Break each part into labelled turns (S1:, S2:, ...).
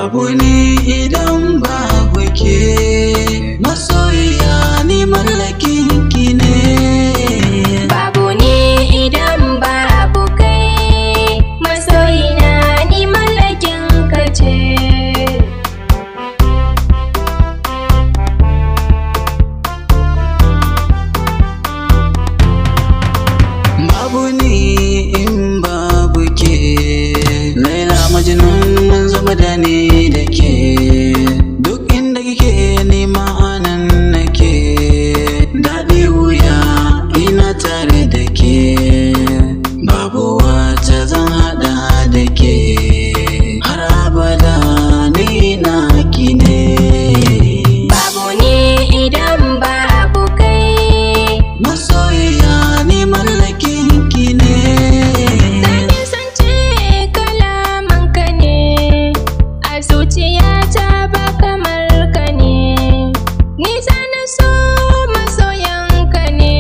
S1: Babu ni idan babu ke, masoyiya ni mallakin ki ne.
S2: Babu ni idan babu kai, masoyina ni mallakin ka ce.
S1: Babu ni in babu ke, Laila Majnun mun zama da ni da ke. Duk inda kike nema anan nake, daɗi wuya ina tare da ke. Babu wata zan haɗa da ke, har abada ni naki ne.
S2: Babu ni idan babu kai,
S1: Masoyiya ni mallakin ki ne.
S2: Sani san ce kalamanka ne, a zuciyata ba kamar ka ne. Ni sana so masoyanka ne,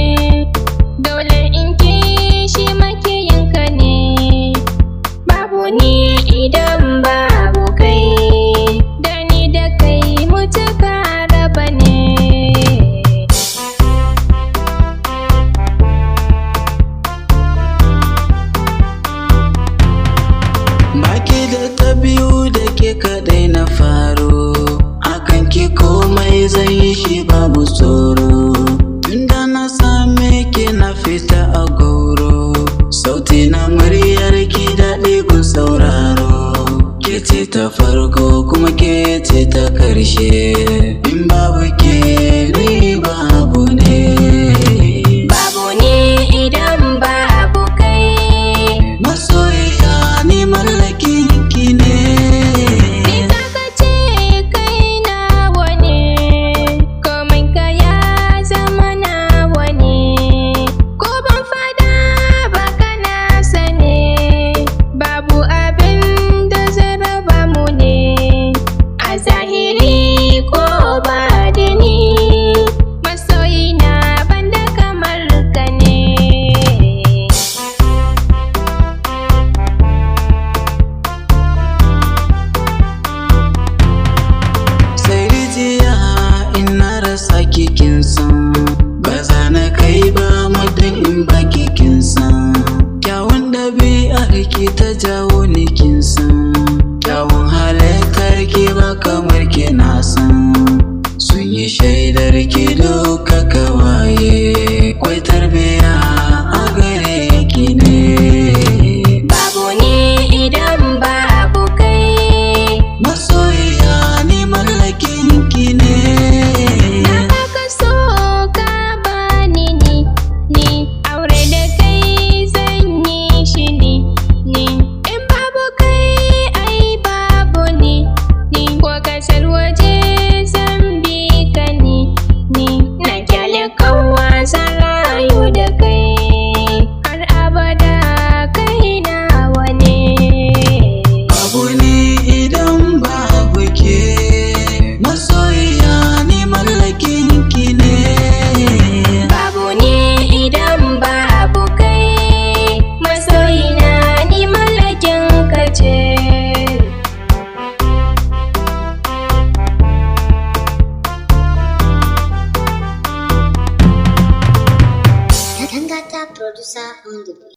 S2: dole in kishi makiyinka ne. Babu ni idan babu kai, da ni da kai mutuka raba ne.
S1: Baki da ta biyu da ke kaɗai na faro, akan ki komai zan yi shi babu tsoro. Tunda na same ki na fita a goro, sauti na muryar ki daɗi gun sauraro. Ke ce ta farko kuma ke ce ta ƙarshe, in babu ke ni babu ne.
S2: Babu ni idan babu kai,
S1: Masoyiya ni mallakin ki ne.
S2: ni zaka ce kai nawa ne, komai ka ya zama nawa ne. Ko ban fada ba kana sane, babu abin da zai raba mu ne. A zahiri ko badini, masoyina banda kamar ka ne.
S1: Sai rijiya in na rasa kikin san, ba za na kai ba muddin in ba kikin san. Kyawun ɗabi'ar ki ta jawo ni kin san, kyawun halittar ki ba kamar ki na san. Sun yi shaidar ki duka kawaye, kwai tarbiya a gare ki ne.
S2: Babu ni idan babu kai,
S1: Masoyiya ni mallakin ki ne.
S2: na baka so ka bani ni aure da kai zan yi shi ni. In babu kai ai babu ni ko kasar waje zan bi ka ni. Na kyale kowa zan rayu da kai, har abada kai nawa ne.
S1: Babu ni idan babu ke, masoyiya ni mallakin ki ne.
S2: Babu ni idan babu kai, masoyina ni mallakin ka ce.
S3: Dangata producer on the beat.